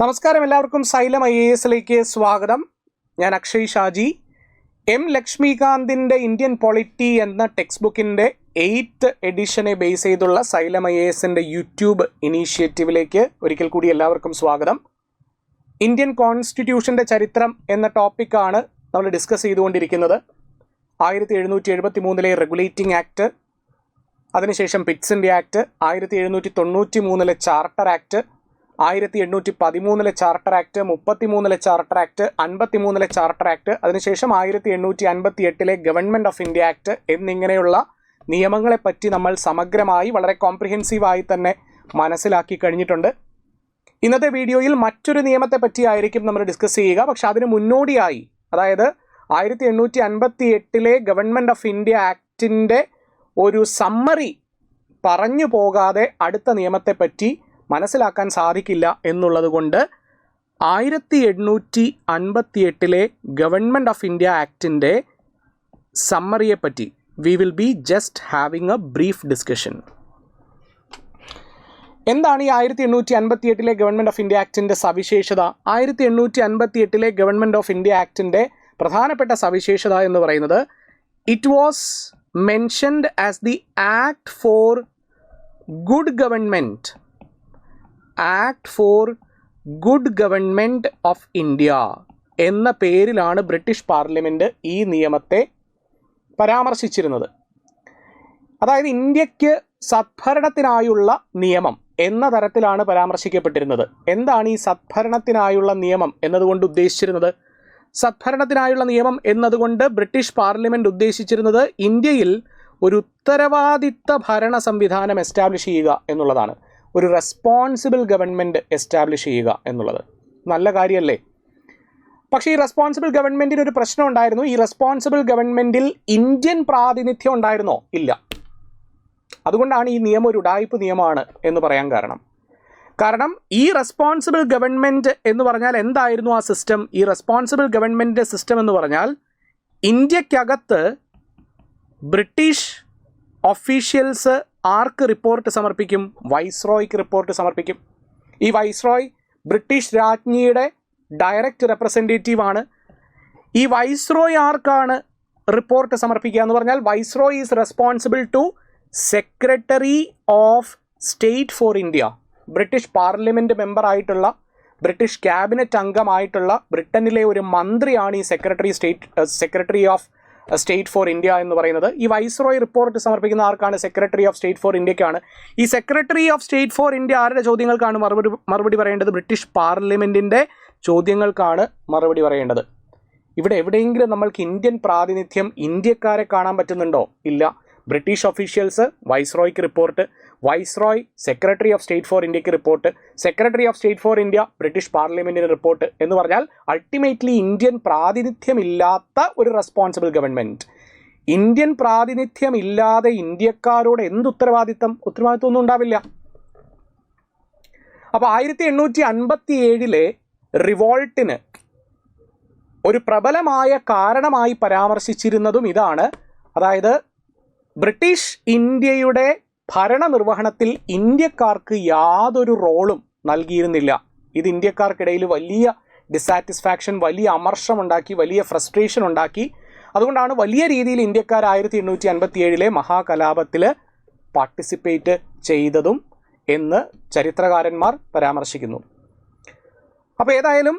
നമസ്കാരം, എല്ലാവർക്കും xylem IAS സ്വാഗതം. ഞാൻ അക്ഷയ് ഷാജി. എം ലക്ഷ്മികാന്തിൻ്റെ ഇന്ത്യൻ പൊളിറ്റി എന്ന ടെക്സ്റ്റ് ബുക്കിൻ്റെ 8th എഡിഷനെ ബേസ് ചെയ്തുള്ള സൈലം IASൻ്റെ യൂട്യൂബ് ഇനീഷ്യേറ്റീവിലേക്ക് ഒരിക്കൽ കൂടി എല്ലാവർക്കും സ്വാഗതം. ഇന്ത്യൻ കോൺസ്റ്റിറ്റ്യൂഷൻ്റെ ചരിത്രം എന്ന ടോപ്പിക്കാണ് നമ്മൾ ഡിസ്കസ് ചെയ്തുകൊണ്ടിരിക്കുന്നത്. 1773 റെഗുലേറ്റിംഗ് ആക്ട്, അതിനുശേഷം പിറ്റ്സിൻ്റെ act, 1793 charter act, 1813 charter act, 33 charter act, 53 charter act, അതിനുശേഷം 1858 ഗവൺമെൻറ് ഓഫ് ഇന്ത്യ ആക്ട് എന്നിങ്ങനെയുള്ള നിയമങ്ങളെപ്പറ്റി നമ്മൾ സമഗ്രമായി വളരെ കോംപ്രിഹെൻസീവായി തന്നെ മനസ്സിലാക്കി കഴിഞ്ഞിട്ടുണ്ട്. ഇന്നത്തെ വീഡിയോയിൽ മറ്റൊരു നിയമത്തെ പറ്റിയായിരിക്കും നമ്മൾ ഡിസ്കസ് ചെയ്യുക. പക്ഷെ അതിന് മുന്നോടിയായി, അതായത് 1858 ഗവൺമെൻറ് ഓഫ് ഇന്ത്യ ആക്ടിൻ്റെ ഒരു സമ്മറി പറഞ്ഞു പോകാതെ അടുത്ത നിയമത്തെപ്പറ്റി മനസ്സിലാക്കാൻ സാധിക്കില്ല എന്നുള്ളത് കൊണ്ട് 1858 ഗവൺമെൻറ് ഓഫ് ഇന്ത്യ ആക്ടിൻ്റെ സമ്മറിയെപ്പറ്റി we will be just having a brief discussion. എന്താണ് ഈ 1858 ഗവൺമെൻറ് ഓഫ് ഇന്ത്യ ആക്ടിൻ്റെ സവിശേഷത? 1858 ഗവൺമെൻറ് ഓഫ് ഇന്ത്യ ആക്ടിൻ്റെ പ്രധാനപ്പെട്ട സവിശേഷത എന്ന് പറയുന്നത്, it was mentioned as the act four good government, act four good government of India എന്ന പേരിലാണ് ബ്രിട്ടീഷ് പാർലമെൻറ്റ് ഈ നിയമത്തെ പരാമർശിച്ചിരുന്നത്. അതായത് ഇന്ത്യക്ക് സദ്ഭരണത്തിനായുള്ള നിയമം എന്ന തരത്തിലാണ് പരാമർശിക്കപ്പെട്ടിരുന്നത്. എന്താണ് ഈ സദ്ഭരണത്തിനായുള്ള നിയമം എന്നതുകൊണ്ട് ഉദ്ദേശിച്ചിരുന്നത്? സദ്ഭരണത്തിനായുള്ള നിയമം എന്നതുകൊണ്ട് ബ്രിട്ടീഷ് പാർലമെൻറ്റ് ഉദ്ദേശിച്ചിരുന്നത് ഇന്ത്യയിൽ ഒരു ഉത്തരവാദിത്ത ഭരണ സംവിധാനം എസ്റ്റാബ്ലിഷ് ചെയ്യുക എന്നുള്ളതാണ്. ഒരു റെസ്പോൺസിബിൾ ഗവൺമെൻറ് എസ്റ്റാബ്ലിഷ് ചെയ്യുക എന്നുള്ളത് നല്ല കാര്യമല്ലേ? പക്ഷേ ഈ റെസ്പോൺസിബിൾ ഗവൺമെൻറ്റിന് ഒരു പ്രശ്നം ഉണ്ടായിരുന്നു. ഈ റെസ്പോൺസിബിൾ ഗവൺമെൻറ്റിൽ ഇന്ത്യൻ പ്രാതിനിധ്യം ഉണ്ടായിരുന്നോ? ഇല്ല. അതുകൊണ്ടാണ് ഈ നിയമം ഒരു ഉഡായിപ്പ് നിയമമാണ് എന്ന് പറയാൻ കാരണം ഈ റെസ്പോൺസിബിൾ ഗവൺമെൻറ് എന്ന് പറഞ്ഞാൽ എന്തായിരുന്നു ആ സിസ്റ്റം? ഈ റെസ്പോൺസിബിൾ ഗവൺമെൻറ് സിസ്റ്റം എന്ന് പറഞ്ഞാൽ ഇന്ത്യക്കകത്ത് ബ്രിട്ടീഷ് ഒഫീഷ്യൽസ് ആർക്ക് റിപ്പോർട്ട് സമർപ്പിക്കും? വൈസ്രോയ്ക്ക് റിപ്പോർട്ട് സമർപ്പിക്കും. ഈ വൈസ്രോയ് ബ്രിട്ടീഷ് രാജ്ഞിയുടെ ഡയറക്റ്റ് റെപ്രസെൻറ്റേറ്റീവാണ്. ഈ വൈസ്രോയ് ആർക്കാണ് റിപ്പോർട്ട് സമർപ്പിക്കുക എന്ന് പറഞ്ഞാൽ, viceroy is responsible to secretary of state for India. British parliament മെമ്പറായിട്ടുള്ള, ബ്രിട്ടീഷ് ക്യാബിനറ്റ് അംഗമായിട്ടുള്ള ബ്രിട്ടനിലെ ഒരു മന്ത്രിയാണ് ഈ secretary of state for India എന്ന് പറയുന്നത്. ഈ വൈസ്രോയ് റിപ്പോർട്ട് സമർപ്പിക്കുന്ന ആർക്കാണ്? സെക്രട്ടറി ഓഫ് സ്റ്റേറ്റ് ഫോർ ഇന്ത്യക്കാണ്. ഈ secretary of state for India ആരുടെ ചോദ്യങ്ങൾക്കാണ് മറുപടി പറയേണ്ടത്? ബ്രിട്ടീഷ് പാർലമെൻറ്റിൻ്റെ ചോദ്യങ്ങൾക്കാണ് മറുപടി പറയേണ്ടത്. ഇവിടെ എവിടെയെങ്കിലും നമ്മൾക്ക് ഇന്ത്യൻ പ്രാതിനിധ്യം, ഇന്ത്യക്കാരെ കാണാൻ പറ്റുന്നുണ്ടോ? ഇല്ല. ബ്രിട്ടീഷ് ഒഫീഷ്യൽസ് വൈസ്രോയ്ക്ക് report, viceroy secretary of state for ഇന്ത്യക്ക് report, secretary of state for India British പാർലമെൻറ്റിന് റിപ്പോർട്ട് എന്ന് പറഞ്ഞാൽ അൾട്ടിമേറ്റ്ലി ഇന്ത്യൻ പ്രാതിനിധ്യമില്ലാത്ത ഒരു റെസ്പോൺസിബിൾ ഗവൺമെൻറ്. ഇന്ത്യൻ പ്രാതിനിധ്യമില്ലാതെ ഇന്ത്യക്കാരോട് എന്ത് ഉത്തരവാദിത്വമൊന്നും ഉണ്ടാവില്ല. അപ്പോൾ 1857 റിവോൾട്ടിന് ഒരു പ്രബലമായ കാരണമായി പരാമർശിച്ചിരുന്നതും ഇതാണ്. അതായത് ബ്രിട്ടീഷ് ഇന്ത്യയുടെ ഭരണനിർവഹണത്തിൽ ഇന്ത്യക്കാർക്ക് യാതൊരു റോളും നൽകിയിരുന്നില്ല. ഇത് ഇന്ത്യക്കാർക്കിടയിൽ വലിയ ഡിസാറ്റിസ്ഫാക്ഷൻ, വലിയ അമർഷമുണ്ടാക്കി, വലിയ ഫ്രസ്ട്രേഷൻ ഉണ്ടാക്കി. അതുകൊണ്ടാണ് വലിയ രീതിയിൽ ഇന്ത്യക്കാർ 1857 മഹാകലാപത്തിൽ പാർട്ടിസിപ്പേറ്റ് ചെയ്തതും എന്ന് ചരിത്രകാരന്മാർ പരാമർശിക്കുന്നു. അപ്പോൾ ഏതായാലും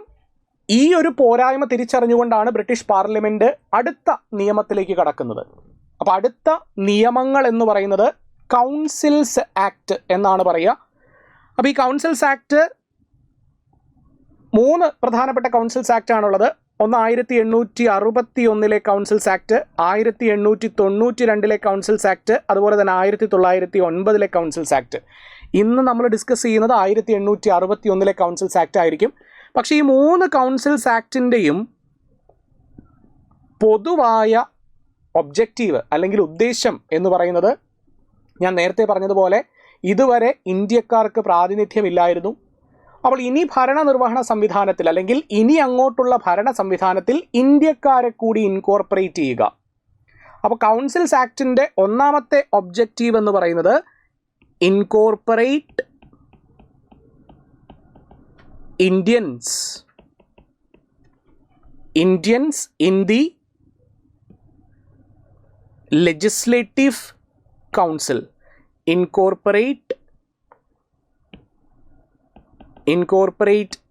ഈ ഒരു പോരായ്മ തിരിച്ചറിഞ്ഞുകൊണ്ടാണ് ബ്രിട്ടീഷ് പാർലമെൻറ്റ് അടുത്ത നിയമത്തിലേക്ക് കടക്കുന്നത്. അപ്പോൾ അടുത്ത നിയമങ്ങൾ എന്ന് പറയുന്നത് കൗൺസിൽസ് ആക്ട് എന്നാണ് പറയുക. അപ്പോൾ ഈ കൗൺസിൽസ് ആക്ട് 3 പ്രധാനപ്പെട്ട കൗൺസിൽസ് ആക്ട് ആണുള്ളത്. ഒന്ന് 1861 കൗൺസിൽസ് ആക്ട്, 1892 കൗൺസിൽസ് ആക്ട്, അതുപോലെ തന്നെ 1909 കൗൺസിൽസ് ആക്ട്. ഇന്ന് നമ്മൾ ഡിസ്കസ് ചെയ്യുന്നത് 1861 കൗൺസിൽസ് ആക്ട് ആയിരിക്കും. പക്ഷേ ഈ 3 കൗൺസിൽസ് ആക്ടിൻ്റെയും പൊതുവായ ഒബ്ജക്റ്റീവ് അല്ലെങ്കിൽ ഉദ്ദേശം എന്ന് പറയുന്നത്, ഞാൻ നേരത്തെ പറഞ്ഞതുപോലെ ഇതുവരെ ഇന്ത്യക്കാർക്ക് പ്രാതിനിധ്യമില്ലായിരുന്നു. അപ്പോൾ ഇനി ഭരണനിർവഹണ സംവിധാനത്തിൽ അല്ലെങ്കിൽ ഇനി അങ്ങോട്ടുള്ള ഭരണ സംവിധാനത്തിൽ ഇന്ത്യക്കാരെ കൂടി ഇൻകോർപ്പറേറ്റ് ചെയ്യുക. അപ്പോൾ കൗൺസിൽസ് ആക്ടിൻ്റെ ഒന്നാമത്തെ ഒബ്ജക്റ്റീവ് എന്ന് പറയുന്നത് incorporate Indians in the Legislative Council. Incorporate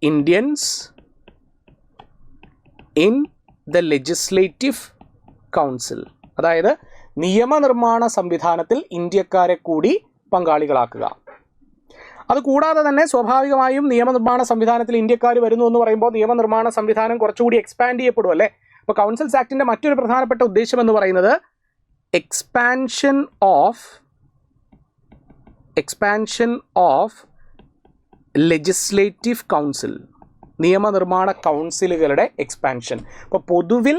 Indians in the Legislative Council. അതായത് നിയമനിർമ്മാണ സംവിധാനത്തിൽ ഇന്ത്യക്കാരെ കൂടി പങ്കാളികളാക്കുക. അതുകൂടാതെ തന്നെ സ്വാഭാവികമായും നിയമനിർമ്മാണ സംവിധാനത്തിൽ ഇന്ത്യക്കാർ വരുന്നു എന്ന് പറയുമ്പോൾ നിയമനിർമ്മാണ സംവിധാനം കുറച്ചുകൂടി എക്സ്പാൻഡ് ചെയ്യപ്പെടും അല്ലേ. അപ്പോൾ കൗൺസിൽസ് ആക്ടിൻ്റെ മറ്റൊരു പ്രധാനപ്പെട്ട ഉദ്ദേശം എന്ന് പറയുന്നത് എക്സ്പാൻഷൻ ഓഫ് ലെജിസ്ലേറ്റീവ് കൗൺസിൽ, നിയമനിർമ്മാണ കൗൺസിലുകളുടെ എക്സ്പാൻഷൻ. അപ്പോൾ പൊതുവിൽ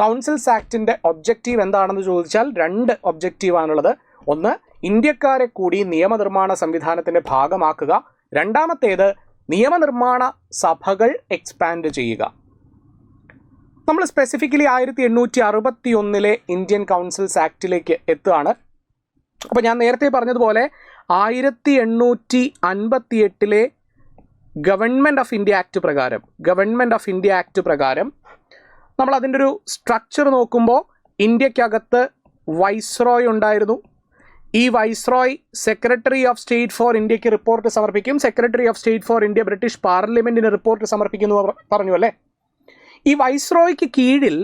കൗൺസിൽസ് ആക്ടിൻ്റെ ഒബ്ജക്റ്റീവ് എന്താണെന്ന് ചോദിച്ചാൽ 2 ഒബ്ജക്റ്റീവാണുള്ളത്. ഒന്ന്, ഇന്ത്യക്കാരെ കൂടി നിയമനിർമ്മാണ സംവിധാനത്തിൻ്റെ ഭാഗമാക്കുക. രണ്ടാമത്തേത്, നിയമനിർമ്മാണ സഭകൾ എക്സ്പാൻഡ് ചെയ്യുക. നമ്മൾ സ്പെസിഫിക്കലി 1861 ഇന്ത്യൻ കൗൺസിൽസ് ആക്ടിലേക്ക് എത്തുകയാണ്. അപ്പോൾ ഞാൻ നേരത്തെ പറഞ്ഞതുപോലെ 1858 ഗവൺമെൻറ് ഓഫ് ഇന്ത്യ ആക്ട് പ്രകാരം നമ്മൾ അതിൻ്റെ ഒരു സ്ട്രക്ചർ നോക്കുമ്പോൾ ഇന്ത്യക്കകത്ത് വൈസ്രോയ് ഉണ്ടായിരുന്നു. ഈ viceroy secretary of state for ഇന്ത്യക്ക് റിപ്പോർട്ട് സമർപ്പിക്കും. Secretary of state for India British പാർലമെൻറ്റിന് റിപ്പോർട്ട് സമർപ്പിക്കുന്നു പറഞ്ഞു അല്ലേ. ഈ വൈസ്രോയ്ക്ക് കീഴിൽ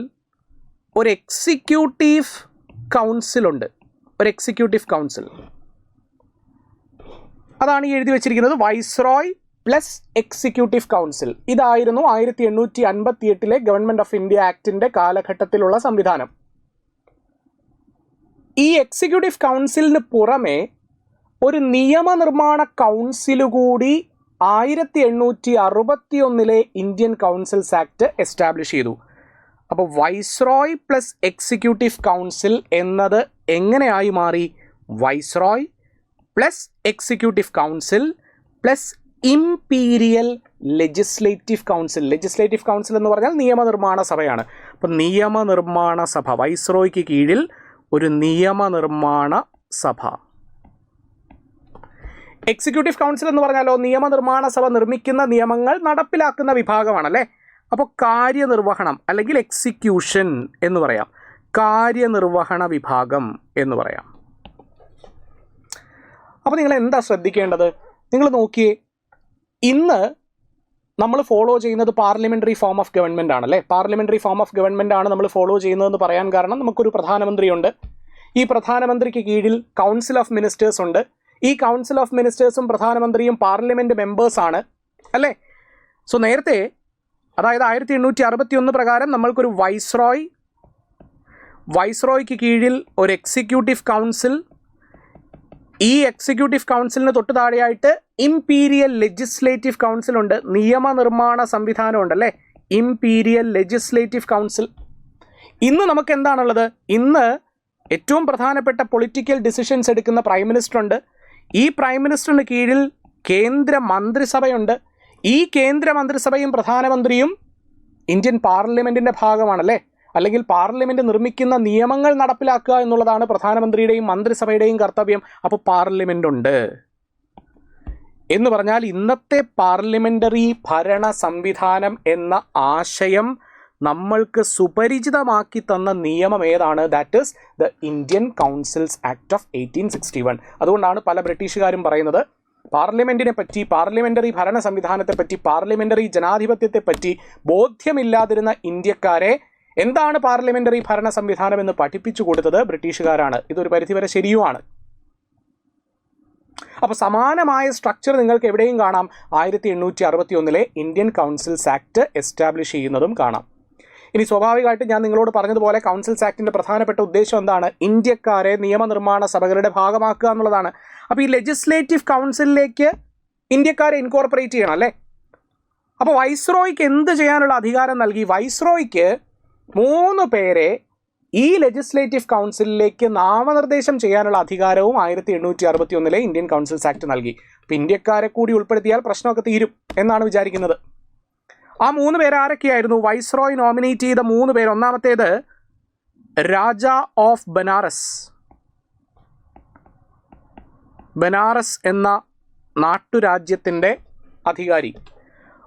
ഒരു എക്സിക്യൂട്ടീവ് കൗൺസിലുണ്ട്. അതാണ് ഈ എഴുതി വെച്ചിരിക്കുന്നത്, വൈസ്രോയ് പ്ലസ് എക്സിക്യൂട്ടീവ് കൗൺസിൽ. ഇതായിരുന്നു 1858 ഗവൺമെൻറ് ഓഫ് ഇന്ത്യ ആക്ടിൻ്റെ കാലഘട്ടത്തിലുള്ള സംവിധാനം. ഈ എക്സിക്യൂട്ടീവ് കൗൺസിലിന് പുറമെ ഒരു നിയമനിർമ്മാണ കൗൺസിൽ കൂടി 1861 ഇന്ത്യൻ കൗൺസിൽസ് ആക്ട് എസ്റ്റാബ്ലിഷ് ചെയ്തു. അപ്പോൾ വൈസ്രോയ് പ്ലസ് എക്സിക്യൂട്ടീവ് കൗൺസിൽ എന്നത് എങ്ങനെയായി മാറി? Viceroy plus executive council plus imperial legislative council എന്ന് പറഞ്ഞാൽ നിയമനിർമ്മാണ സഭയാണ്. അപ്പോൾ നിയമനിർമ്മാണ സഭ, വൈസ്രോയ്ക്ക് കീഴിൽ ഒരു നിയമനിർമ്മാണ സഭ. എക്സിക്യൂട്ടീവ് കൗൺസിൽ എന്ന് പറഞ്ഞാലോ നിയമനിർമ്മാണ സഭ നിർമ്മിക്കുന്ന നിയമങ്ങൾ നടപ്പിലാക്കുന്ന വിഭാഗമാണല്ലേ. അപ്പോൾ കാര്യനിർവഹണം അല്ലെങ്കിൽ എക്സിക്യൂഷൻ എന്ന് പറയാം, കാര്യനിർവഹണ വിഭാഗം എന്ന് പറയാം. അപ്പോൾ നിങ്ങൾ എന്താ ശ്രദ്ധിക്കേണ്ടത്? നിങ്ങൾ നോക്കിയേ, ഇന്ന് നമ്മൾ ഫോളോ ചെയ്യുന്നത് പാർലമെൻ്ററി ഫോം ഓഫ് ഗവൺമെൻറ് ആണല്ലേ. പാർലമെൻ്ററി ഫോം ഓഫ് ഗവൺമെൻറ് ആണ് നമ്മൾ ഫോളോ ചെയ്യുന്നതെന്ന് പറയാൻ കാരണം നമുക്കൊരു പ്രധാനമന്ത്രിയുണ്ട്. ഈ പ്രധാനമന്ത്രിക്ക് കീഴിൽ കൗൺസിൽ ഓഫ് മിനിസ്റ്റേഴ്സ് ഉണ്ട്. ഈ കൗൺസിൽ ഓഫ് മിനിസ്റ്റേഴ്സും പ്രധാനമന്ത്രിയും പാർലമെൻറ്റ് മെമ്പേഴ്സാണ് അല്ലേ. സോ നേരത്തെ, അതായത് 1861 പ്രകാരം നമ്മൾക്കൊരു വൈസ്രോയ്ക്ക് കീഴിൽ ഒരു എക്സിക്യൂട്ടീവ് കൗൺസിൽ, ഈ എക്സിക്യൂട്ടീവ് കൗൺസിലിന് തൊട്ട് താഴെയായിട്ട് ഇംപീരിയൽ ലെജിസ്ലേറ്റീവ് കൗൺസിൽ ഉണ്ട്, നിയമനിർമ്മാണ സംവിധാനം ഉണ്ടല്ലേ, ഇംപീരിയൽ ലെജിസ്ലേറ്റീവ് കൗൺസിൽ. ഇന്ന് നമുക്ക് എന്താണുള്ളത്? ഇന്ന് ഏറ്റവും പ്രധാനപ്പെട്ട പൊളിറ്റിക്കൽ ഡിസിഷൻസ് എടുക്കുന്ന പ്രൈം മിനിസ്റ്റർ ഉണ്ട്. ഈ പ്രൈം മിനിസ്റ്ററിന് കീഴിൽ കേന്ദ്ര മന്ത്രിസഭയുണ്ട്. ഈ കേന്ദ്ര മന്ത്രിസഭയും പ്രധാനമന്ത്രിയും ഇന്ത്യൻ പാർലമെൻറ്റിൻ്റെ ഭാഗമാണല്ലേ. അല്ലെങ്കിൽ പാർലമെൻറ്റ് നിർമ്മിക്കുന്ന നിയമങ്ങൾ നടപ്പിലാക്കുക എന്നുള്ളതാണ് പ്രധാനമന്ത്രിയുടെയും മന്ത്രിസഭയുടെയും കർത്തവ്യം. അപ്പോൾ പാർലമെൻ്റ് ഉണ്ട് എന്ന് പറഞ്ഞാൽ ഇന്നത്തെ പാർലമെൻ്ററി ഭരണ സംവിധാനം എന്ന ആശയം നമ്മൾക്ക് സുപരിചിതമാക്കി തന്ന നിയമം ഏതാണ്? That is the Indian councils act of 1861. അതുകൊണ്ടാണ് പല ബ്രിട്ടീഷുകാരും പറയുന്നത് പാർലമെൻറ്റിനെ പറ്റി, പാർലമെൻ്ററി ഭരണ സംവിധാനത്തെപ്പറ്റി, പാർലമെൻ്ററി ജനാധിപത്യത്തെപ്പറ്റി ബോധ്യമില്ലാതിരുന്ന ഇന്ത്യക്കാരെ എന്താണ് പാർലമെൻ്ററി ഭരണ സംവിധാനം എന്ന് പഠിപ്പിച്ചു കൊടുത്തത് ബ്രിട്ടീഷുകാരാണ്. ഇതൊരു പരിധിവരെ ശരിയുമാണ്. അപ്പോൾ സമാനമായ സ്ട്രക്ചർ നിങ്ങൾക്ക് എവിടെയും കാണാം. 1861 ഇന്ത്യൻ കൗൺസിൽസ് ആക്ട് എസ്റ്റാബ്ലിഷ് ചെയ്യുന്നതും കാണാം. ഇനി സ്വാഭാവികമായിട്ട് ഞാൻ നിങ്ങളോട് പറഞ്ഞതുപോലെ കൗൺസിൽസ് ആക്ടിൻ്റെ പ്രധാനപ്പെട്ട ഉദ്ദേശം എന്താണ്? ഇന്ത്യക്കാരെ നിയമനിർമ്മാണ സഭകളുടെ ഭാഗമാക്കുക എന്നുള്ളതാണ്. അപ്പോൾ ഈ ലെജിസ്ലേറ്റീവ് കൗൺസിലിലേക്ക് ഇന്ത്യക്കാരെ ഇൻകോർപ്പറേറ്റ് ചെയ്യണം അല്ലേ. അപ്പോൾ വൈസ്രോയ്ക്ക് എന്ത് ചെയ്യാനുള്ള അധികാരം നൽകി? വൈസ്രോയ്ക്ക് 3 പേരെ ഈ ലെജിസ്ലേറ്റീവ് കൗൺസിലിലേക്ക് നാമനിർദ്ദേശം ചെയ്യാനുള്ള അധികാരവും 1861 ഇന്ത്യൻ കൗൺസിൽസ് ആക്ട് നൽകി. അപ്പോൾ ഇന്ത്യക്കാരെ കൂടി ഉൾപ്പെടുത്തിയാൽ പ്രശ്നമൊക്കെ തീരും എന്നാണ് വിചാരിക്കുന്നത്. ആ 3 പേര് ആരൊക്കെയായിരുന്നു? വൈസ്രോയ് നോമിനേറ്റ് ചെയ്ത 3 പേര്. ഒന്നാമത്തേത് രാജ ഓഫ് ബനാറസ് എന്ന നാട്ടുരാജ്യത്തിൻ്റെ അധികാരി.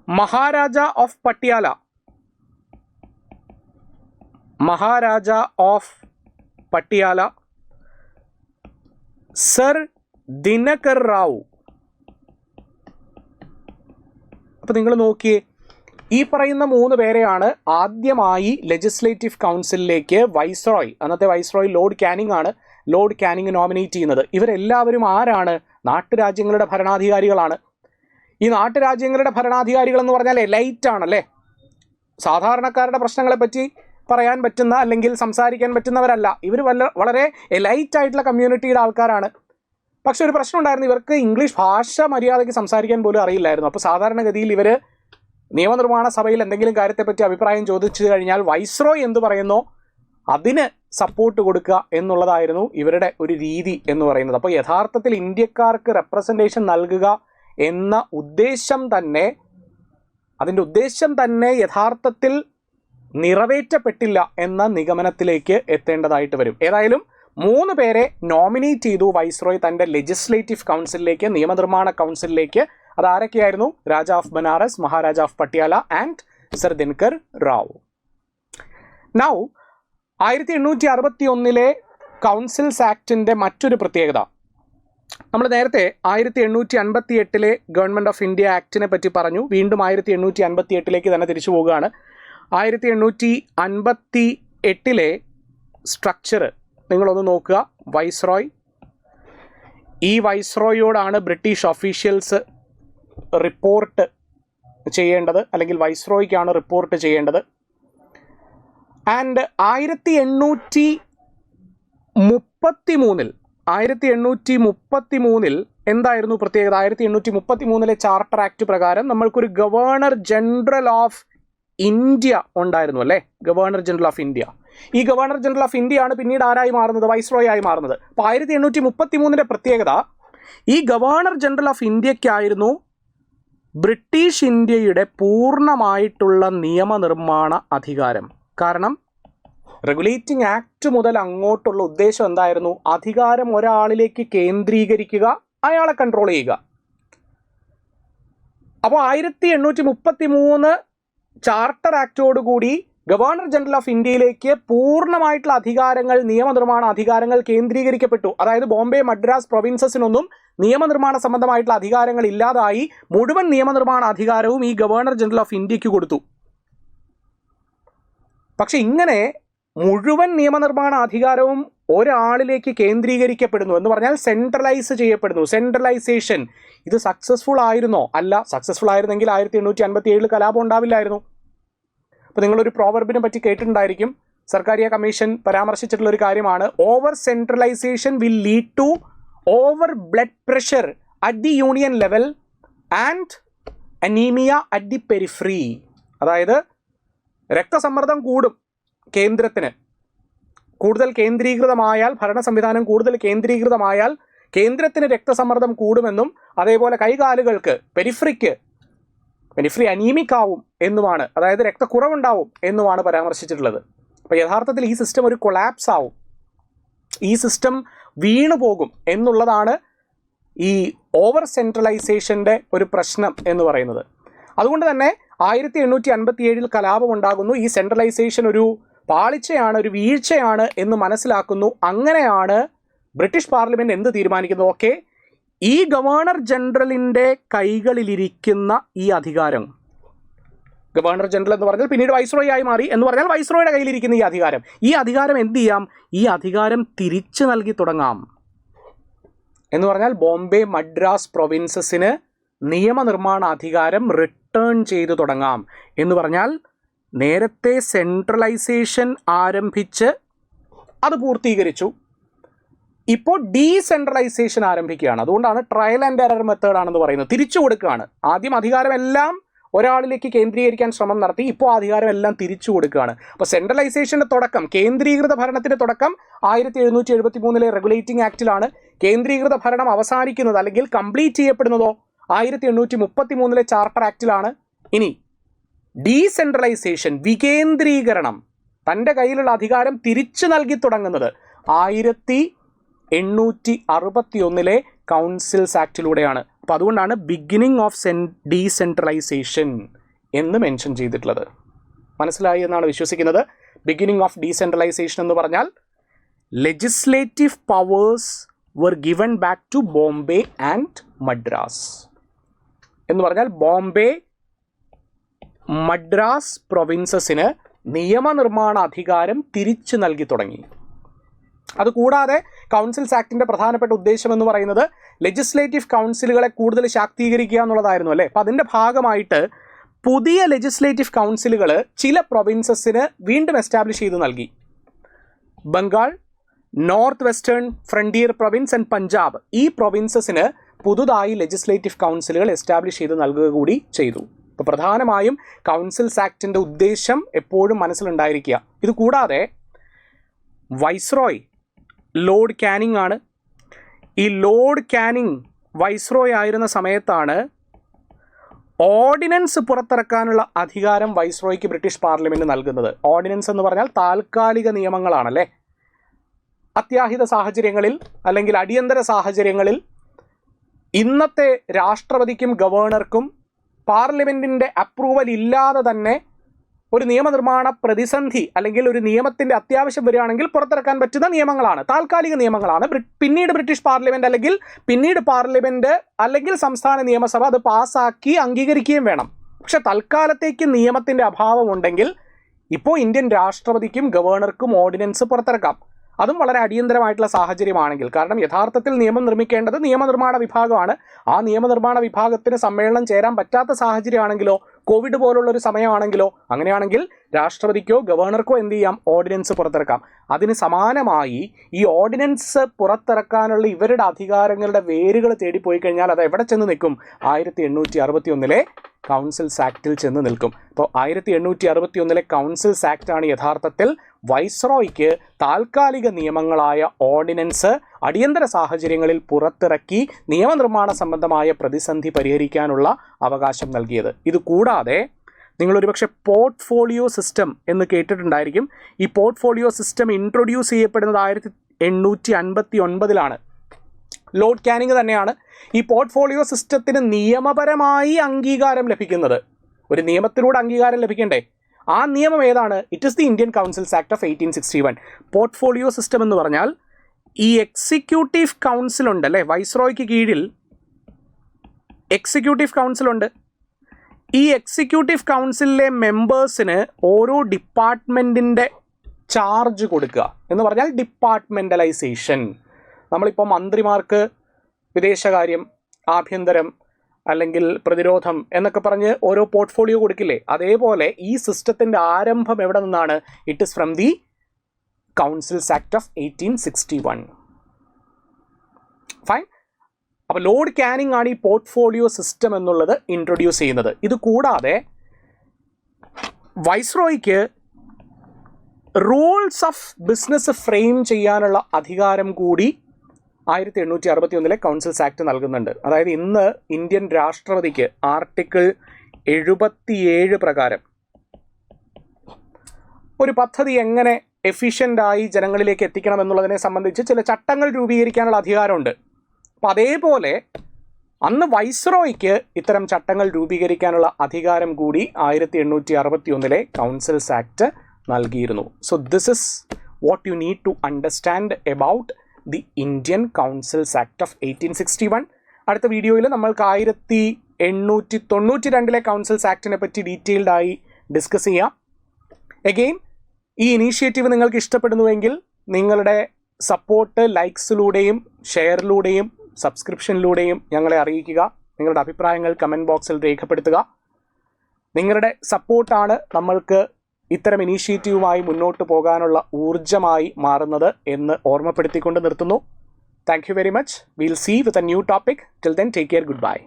Maharaja of Patiala, Maharaja of Patiala sir Dinakar Rao. അപ്പോൾ നിങ്ങൾ നോക്കിയേ, ഈ പറയുന്ന 3 പേരെയാണ് ആദ്യമായി ലെജിസ്ലേറ്റീവ് കൗൺസിലിലേക്ക് വൈസ്രോയ്, അന്നത്തെ വൈസ്രോയ് ലോർഡ് കാനിങ് ആണ്, ലോർഡ് കാനിങ് നോമിനേറ്റ് ചെയ്യുന്നത്. ഇവരെല്ലാവരും ആരാണ്? നാട്ടുരാജ്യങ്ങളുടെ ഭരണാധികാരികളാണ്. ഈ നാട്ടുരാജ്യങ്ങളുടെ ഭരണാധികാരികൾ എന്ന് പറഞ്ഞാൽ എലൈറ്റ് ആണല്ലേ, സാധാരണക്കാരുടെ പ്രശ്നങ്ങളെപ്പറ്റി പറയാൻ പറ്റുന്ന അല്ലെങ്കിൽ സംസാരിക്കാൻ പറ്റുന്നവരല്ല. ഇവർ വളരെ എലൈറ്റ് ആയിട്ടുള്ള കമ്മ്യൂണിറ്റിയുടെ ആൾക്കാരാണ്. പക്ഷെ ഒരു പ്രശ്നം ഉണ്ടായിരുന്നു, ഇവർക്ക് ഇംഗ്ലീഷ് ഭാഷ മര്യാദയ്ക്ക് സംസാരിക്കാൻ പോലും അറിയില്ലായിരുന്നു. അപ്പോൾ സാധാരണഗതിയിൽ ഇവർ നിയമനിർമ്മാണ സഭയിൽ എന്തെങ്കിലും കാര്യത്തെപ്പറ്റി അഭിപ്രായം ചോദിച്ചു കഴിഞ്ഞാൽ വൈസ്രോയ് എന്ത് പറയുന്നോ അതിന് സപ്പോർട്ട് കൊടുക്കുക എന്നുള്ളതായിരുന്നു ഇവരുടെ ഒരു രീതി എന്ന് പറയുന്നത്. അപ്പോൾ യഥാർത്ഥത്തിൽ ഇന്ത്യക്കാർക്ക് റെപ്രസെൻറ്റേഷൻ നൽകുക എന്ന ഉദ്ദേശം തന്നെ, അതിൻ്റെ ഉദ്ദേശം തന്നെ യഥാർത്ഥത്തിൽ നിറവേറ്റപ്പെട്ടില്ല എന്ന നിഗമനത്തിലേക്ക് എത്തേണ്ടതായിട്ട് വരും. ഏതായാലും 3 പേരെ നോമിനേറ്റ് ചെയ്തു വൈസ്രോയ് തൻ്റെ ലെജിസ്ലേറ്റീവ് കൗൺസിലിലേക്ക്, നിയമനിർമ്മാണ കൗൺസിലിലേക്ക്. അതാരൊക്കെയായിരുന്നു? Raja of Banaras, Maharaja of Patiala and sir Dinakar Rao. Now 1861 councils ആക്ടിൻ്റെ മറ്റൊരു പ്രത്യേകത, നമ്മൾ നേരത്തെ 1858 ഗവൺമെൻറ് ഓഫ് ഇന്ത്യ ആക്ടിനെ പറ്റി പറഞ്ഞു. വീണ്ടും 1858 തന്നെ തിരിച്ചു പോവുകയാണ്. 1858 സ്ട്രക്ചർ നിങ്ങളൊന്ന് നോക്കുക. വൈസ്രോയ്, ഈ വൈസ്രോയോടാണ് ബ്രിട്ടീഷ് ഒഫീഷ്യൽസ് റിപ്പോർട്ട് ചെയ്യേണ്ടത്, അല്ലെങ്കിൽ വൈസ്രോയ്ക്കാണ് റിപ്പോർട്ട് ചെയ്യേണ്ടത്. ആൻഡ് 1833 എന്തായിരുന്നു പ്രത്യേകത? 1833 ചാർട്ടർ ആക്ട് പ്രകാരം നമ്മൾക്കൊരു ഗവർണർ ജനറൽ ഓഫ് ഇന്ത്യ ഉണ്ടായിരുന്നു അല്ലേ, ഗവർണർ ജനറൽ ഓഫ് ഇന്ത്യ. ഈ ഗവർണർ ജനറൽ ഓഫ് ഇന്ത്യ ആണ് പിന്നീട് ആരായി മാറുന്നത്? വൈസ്രോയ് ആയി മാറുന്നത്. അപ്പോൾ 1833 പ്രത്യേകത, ഈ ഗവർണർ ജനറൽ ഓഫ് ഇന്ത്യക്കായിരുന്നു ബ്രിട്ടീഷ് ഇന്ത്യയുടെ പൂർണ്ണമായിട്ടുള്ള നിയമനിർമ്മാണ അധികാരം. കാരണം റെഗുലേറ്റിംഗ് ആക്ട് മുതൽ അങ്ങോട്ടുള്ള ഉദ്ദേശം എന്തായിരുന്നു? അധികാരം ഒരാളിലേക്ക് കേന്ദ്രീകരിക്കുക, അയാളെ കൺട്രോൾ ചെയ്യുക. അപ്പോൾ 1833 ചാർട്ടർ ആക്ടോടുകൂടി ഗവർണർ ജനറൽ ഓഫ് ഇന്ത്യയിലേക്ക് പൂർണ്ണമായിട്ടുള്ള അധികാരങ്ങൾ, നിയമനിർമ്മാണ അധികാരങ്ങൾ കേന്ദ്രീകരിക്കപ്പെട്ടു. അതായത് ബോംബെ, മദ്രാസ് പ്രൊവിൻസസിനൊന്നും നിയമനിർമ്മാണ സംബന്ധമായിട്ടുള്ള അധികാരങ്ങൾ ഇല്ലാതായി. മുഴുവൻ നിയമനിർമ്മാണ അധികാരവും ഈ ഗവർണർ ജനറൽ ഓഫ് ഇന്ത്യക്ക് കൊടുത്തു. പക്ഷെ ഇങ്ങനെ മുഴുവൻ നിയമനിർമ്മാണ അധികാരവും ഒരാളിലേക്ക് കേന്ദ്രീകരിക്കപ്പെടുന്നു എന്ന് പറഞ്ഞാൽ സെൻട്രലൈസ് ചെയ്യപ്പെടുന്നു. സെൻട്രലൈസേഷൻ ഇത് സക്സസ്ഫുൾ ആയിരുന്നോ? അല്ല. സക്സസ്ഫുൾ ആയിരുന്നെങ്കിൽ 1857 കലാപം ഉണ്ടാവില്ലായിരുന്നു. അപ്പോൾ നിങ്ങളൊരു പ്രോവർബിനെ പറ്റി കേട്ടിട്ടുണ്ടായിരിക്കും. സർക്കാരിയ കമ്മീഷൻ പരാമർശിച്ചിട്ടുള്ള ഒരു കാര്യമാണ്, over centralisation will lead to over blood pressure at the union level and anaemia at the periphery. അതായത് രക്തസമ്മർദ്ദം കൂടും കേന്ദ്രത്തിന്, കൂടുതൽ കേന്ദ്രീകൃതമായാൽ, ഭരണ സംവിധാനം കൂടുതൽ കേന്ദ്രീകൃതമായാൽ കേന്ദ്രത്തിന് രക്തസമ്മർദ്ദം കൂടുമെന്നും അതേപോലെ കൈകാലുകൾക്ക് പെരിഫറി അനീമിക് ആവും എന്നുമാണ്, അതായത് രക്തക്കുറവുണ്ടാവും എന്നുമാണ് പരാമർശിച്ചിട്ടുള്ളത്. അപ്പോൾ യഥാർത്ഥത്തിൽ ഈ സിസ്റ്റം ഒരു കൊളാപ്സ് ആവും, ഈ സിസ്റ്റം വീണു പോകും എന്നുള്ളതാണ് ഈ ഓവർ സെൻട്രലൈസേഷൻ്റെ ഒരു പ്രശ്നം എന്ന് പറയുന്നത്. അതുകൊണ്ട് തന്നെ 1857 കലാപം ഉണ്ടാകുന്നു. ഈ സെൻട്രലൈസേഷൻ ഒരു പാളിച്ചയാണ്, ഒരു വീഴ്ചയാണ് എന്ന് മനസ്സിലാക്കുന്നു. അങ്ങനെയാണ് ബ്രിട്ടീഷ് പാർലമെൻറ്റ് എന്ത് തീരുമാനിക്കുന്നത്? ഓക്കെ, ഈ ഗവർണർ ജനറലിൻ്റെ കൈകളിലിരിക്കുന്ന ഈ അധികാരം, ഗവർണർ ജനറൽ എന്ന് പറഞ്ഞാൽ പിന്നീട് വൈസ്രോയ് ആയി മാറി എന്ന് പറഞ്ഞാൽ വൈസ്രോയുടെ കയ്യിലിരിക്കുന്ന ഈ അധികാരം എന്ത് ചെയ്യാം? ഈ അധികാരം തിരിച്ചു നൽകി തുടങ്ങാം എന്ന് പറഞ്ഞാൽ ബോംബെ, മദ്രാസ് പ്രൊവിൻസസിന് നിയമനിർമ്മാണ അധികാരം റിട്ടേൺ ചെയ്തു തുടങ്ങാം എന്ന് പറഞ്ഞാൽ നേരത്തെ സെൻട്രലൈസേഷൻ ആരംഭിച്ച് അത് പൂർത്തീകരിച്ചു, ഇപ്പോൾ ഡീസെൻട്രലൈസേഷൻ ആരംഭിക്കുകയാണ്. അതുകൊണ്ടാണ് ട്രയൽ ആൻഡ് എറർ മെത്തേഡാണെന്ന് പറയുന്നത്. തിരിച്ചു കൊടുക്കുകയാണ്. ആദ്യം അധികാരമെല്ലാം ഒരാളിലേക്ക് കേന്ദ്രീകരിക്കാൻ ശ്രമം നടത്തി, ഇപ്പോൾ അധികാരം എല്ലാം തിരിച്ചു കൊടുക്കുകയാണ്. അപ്പോൾ സെൻട്രലൈസേഷൻ്റെ തുടക്കം, കേന്ദ്രീകൃത ഭരണത്തിൻ്റെ തുടക്കം 1773 റെഗുലേറ്റിംഗ് ആക്ടിലാണ്. കേന്ദ്രീകൃത ഭരണം അവസാനിക്കുന്നത് അല്ലെങ്കിൽ കംപ്ലീറ്റ് ചെയ്യപ്പെടുന്നതോ 1833 ചാർട്ടർ ആക്ടിലാണ്. ഇനി ഡീസെൻട്രലൈസേഷൻ, വികേന്ദ്രീകരണം, തൻ്റെ കയ്യിലുള്ള അധികാരം തിരിച്ചു നൽകി തുടങ്ങുന്നത് 1861 കൗൺസിൽസ് ആക്ടിലൂടെയാണ്. അപ്പോൾ അതുകൊണ്ടാണ് ബിഗിനിങ് ഓഫ് ഡീസെൻട്രലൈസേഷൻ എന്ന് മെൻഷൻ ചെയ്തിട്ടുള്ളത്. മനസ്സിലായി എന്നാണ് വിശ്വസിക്കുന്നത്. ബിഗിനിങ് ഓഫ് ഡീസെൻട്രലൈസേഷൻ എന്ന് പറഞ്ഞാൽ legislative powers were given back to Bombay and Madras എന്ന് പറഞ്ഞാൽ ബോംബെ മദ്രാസ് പ്രൊവിൻസസിന് നിയമനിർമ്മാണ അധികാരം തിരിച്ചു നൽകി തുടങ്ങി. അതുകൂടാതെ കൗൺസിൽസ് ആക്ടിൻ്റെ പ്രധാനപ്പെട്ട ഉദ്ദേശം എന്ന് പറയുന്നത് ലെജിസ്ലേറ്റീവ് കൗൺസിലുകളെ കൂടുതൽ ശാക്തീകരിക്കുക എന്നുള്ളതായിരുന്നു അല്ലേ. അപ്പോൾ അതിൻ്റെ ഭാഗമായിട്ട് പുതിയ ലെജിസ്ലേറ്റീവ് കൗൺസിലുകൾ ചില പ്രൊവിൻസസിന് വീണ്ടും എസ്റ്റാബ്ലിഷ് ചെയ്ത് നൽകി. Bengal, north western frontier province and Punjab, ഈ പ്രൊവിൻസസിന് പുതുതായി ലെജിസ്ലേറ്റീവ് കൗൺസിലുകൾ എസ്റ്റാബ്ലിഷ് ചെയ്ത് നൽകുക കൂടി ചെയ്തു. അപ്പോൾ പ്രധാനമായും കൗൺസിൽസ് ആക്ടിൻ്റെ ഉദ്ദേശം എപ്പോഴും മനസ്സിലുണ്ടായിരിക്കുക. ഇത് കൂടാതെ വൈസ്രോയ് ലോർഡ് കാനിങ് ആണ്. ഈ ലോർഡ് കാനിങ് വൈസ്രോയ് ആയിരുന്ന സമയത്താണ് ഓർഡിനൻസ് പുറത്തിറക്കാനുള്ള അധികാരം വൈസ്രോയ്ക്ക് ബ്രിട്ടീഷ് പാർലമെൻറ്റ് നൽകുന്നത്. ഓർഡിനൻസ് എന്ന് പറഞ്ഞാൽ താൽക്കാലിക നിയമങ്ങളാണല്ലേ. അത്യാഹിത സാഹചര്യങ്ങളിൽ അല്ലെങ്കിൽ അടിയന്തര സാഹചര്യങ്ങളിൽ ഇന്നത്തെ രാഷ്ട്രപതിക്കും ഗവർണർക്കും പാർലമെൻറ്റിൻ്റെ അപ്രൂവൽ ഇല്ലാതെ തന്നെ ഒരു നിയമനിർമ്മാണ പ്രതിസന്ധി അല്ലെങ്കിൽ ഒരു നിയമത്തിൻ്റെ അത്യാവശ്യം വരികയാണെങ്കിൽ പുറത്തിറക്കാൻ പറ്റുന്ന നിയമങ്ങളാണ്, താൽക്കാലിക നിയമങ്ങളാണ്. പിന്നീട് ബ്രിട്ടീഷ് പാർലമെൻറ്റ് അല്ലെങ്കിൽ പിന്നീട് പാർലമെൻറ്റ് അല്ലെങ്കിൽ സംസ്ഥാന നിയമസഭ അത് പാസ്സാക്കി അംഗീകരിക്കുകയും വേണം. പക്ഷെ തൽക്കാലത്തേക്ക് നിയമത്തിൻ്റെ അഭാവമുണ്ടെങ്കിൽ ഇപ്പോൾ ഇന്ത്യൻ രാഷ്ട്രപതിക്കും ഗവർണർക്കും ഓർഡിനൻസ് പുറത്തിറക്കാം. അതും വളരെ അടിയന്തരമായിട്ടുള്ള സാഹചര്യമാണെങ്കിൽ. കാരണം യഥാർത്ഥത്തിൽ നിയമം നിർമ്മിക്കേണ്ടത് നിയമനിർമ്മാണ വിഭാഗമാണ്. ആ നിയമനിർമ്മാണ വിഭാഗത്തിന് സമ്മേളനം ചേരാൻ പറ്റാത്ത സാഹചര്യമാണെങ്കിലോ കോവിഡ് പോലുള്ളൊരു സമയമാണെങ്കിലോ അങ്ങനെയാണെങ്കിൽ രാഷ്ട്രപതിക്കോ ഗവർണർക്കോ എന്ത് ചെയ്യാം? ഓർഡിനൻസ് പുറത്തിറക്കാം. അതിന് സമാനമായി ഈ ഓർഡിനൻസ് പുറത്തിറക്കാനുള്ള ഇവരുടെ അധികാരങ്ങളുടെ വേരുകൾ തേടിപ്പോയി കഴിഞ്ഞാൽ അത് എവിടെ ചെന്ന് നിൽക്കും? 1861 കൗൺസിൽസ് ആക്റ്റിൽ ചെന്ന് നിൽക്കും. അപ്പോൾ 1861 കൗൺസിൽസ് ആക്റ്റാണ് യഥാർത്ഥത്തിൽ വൈസ്രോയ്ക്ക് താൽക്കാലിക നിയമങ്ങളായ ഓർഡിനൻസ് അടിയന്തര സാഹചര്യങ്ങളിൽ പുറത്തിറക്കി നിയമനിർമ്മാണ സംബന്ധമായ പ്രതിസന്ധി പരിഹരിക്കാനുള്ള അവകാശം നൽകിയത്. ഇത് കൂടാതെ നിങ്ങളൊരുപക്ഷെ പോർട്ട്ഫോളിയോ സിസ്റ്റം എന്ന് കേട്ടിട്ടുണ്ടായിരിക്കും. ഈ പോർട്ട്ഫോളിയോ സിസ്റ്റം ഇൻട്രൊഡ്യൂസ് ചെയ്യപ്പെടുന്നത് 1859 ലോർഡ് കാനിങ് തന്നെയാണ്. ഈ പോർട്ട്ഫോളിയോ സിസ്റ്റത്തിന് നിയമപരമായി അംഗീകാരം ലഭിക്കുന്നത്. ഒരു നിയമത്തിലൂടെ അംഗീകാരം ലഭിക്കണ്ടേ? ആ നിയമം ഏതാണ്? It is the Indian councils act of 1861. Portfolio system എന്ന് പറഞ്ഞാൽ ഈ എക്സിക്യൂട്ടീവ് കൗൺസിലുണ്ട് അല്ലേ, വൈസ്രോയ്ക്ക് കീഴിൽ എക്സിക്യൂട്ടീവ് കൗൺസിലുണ്ട്. ഈ എക്സിക്യൂട്ടീവ് കൗൺസിലിലെ മെമ്പേഴ്സിന് ഓരോ ഡിപ്പാർട്ട്മെൻറ്റിൻ്റെ ചാർജ് കൊടുക്കുക എന്ന് പറഞ്ഞാൽ ഡിപ്പാർട്ട്മെൻ്റലൈസേഷൻ. നമ്മളിപ്പോൾ മന്ത്രിമാർക്ക് വിദേശകാര്യം, ആഭ്യന്തരം അല്ലെങ്കിൽ പ്രതിരോധം എന്നൊക്കെ പറഞ്ഞ് ഓരോ പോർട്ട്ഫോളിയോ കൊടുക്കില്ലേ? അതേപോലെ ഈ സിസ്റ്റത്തിൻ്റെ ആരംഭം എവിടെ നിന്നാണ്? It is from the councils act of 1861. Fine. അപ്പോൾ ലോർഡ് കാനിങ് ആണ് ഈ പോർട്ട്ഫോളിയോ സിസ്റ്റം എന്നുള്ളത് ഇൻട്രൊഡ്യൂസ് ചെയ്യുന്നത്. ഇത് കൂടാതെ വൈസ്രോയ്ക്ക് റൂൾസ് ഓഫ് ബിസിനസ് ഫ്രെയിം ചെയ്യാനുള്ള അധികാരം കൂടി 1861 കൗൺസിൽസ് ആക്ട് നൽകുന്നുണ്ട്. അതായത് ഇന്ന് ഇന്ത്യൻ രാഷ്ട്രപതിക്ക് ആർട്ടിക്കിൾ 77 പ്രകാരം ഒരു പദ്ധതി എങ്ങനെ എഫിഷ്യൻ്റായി ജനങ്ങളിലേക്ക് എത്തിക്കണം എന്നുള്ളതിനെ സംബന്ധിച്ച് ചില ചട്ടങ്ങൾ രൂപീകരിക്കാനുള്ള അധികാരമുണ്ട്. അപ്പം അതേപോലെ അന്ന് വൈസ്രോയ്ക്ക് ഇത്തരം ചട്ടങ്ങൾ രൂപീകരിക്കാനുള്ള അധികാരം കൂടി 1861 കൗൺസിൽസ് ആക്ട് നൽകിയിരുന്നു. So this is what you need to understand about the Indian councils act of 1861. അടുത്ത വീഡിയോയിൽ നമ്മൾക്ക് 1892 കൗൺസിൽസ് ആക്ടിനെ പറ്റി ഡീറ്റെയിൽഡായി ഡിസ്കസ് ചെയ്യാം. എഗെയിൻ ഈ ഇനീഷ്യേറ്റീവ് നിങ്ങൾക്ക് ഇഷ്ടപ്പെടുന്നുവെങ്കിൽ നിങ്ങളുടെ സപ്പോർട്ട് ലൈക്സിലൂടെയും ഷെയറിലൂടെയും സബ്സ്ക്രിപ്ഷനിലൂടെയും ഞങ്ങളെ അറിയിക്കുക. നിങ്ങളുടെ അഭിപ്രായങ്ങൾ കമൻറ്റ് ബോക്സിൽ രേഖപ്പെടുത്തുക. നിങ്ങളുടെ സപ്പോർട്ടാണ് നമ്മൾക്ക് ഇത്തരം ഇനീഷ്യേറ്റീവുമായി മുന്നോട്ട് പോകാനുള്ള ഊർജ്ജമായി മാറുന്നത് എന്ന് ഓർമ്മപ്പെടുത്തിക്കൊണ്ട് നിർത്തുന്നു. Thank you very much. Will see with a new topic. Till then take care. Good by.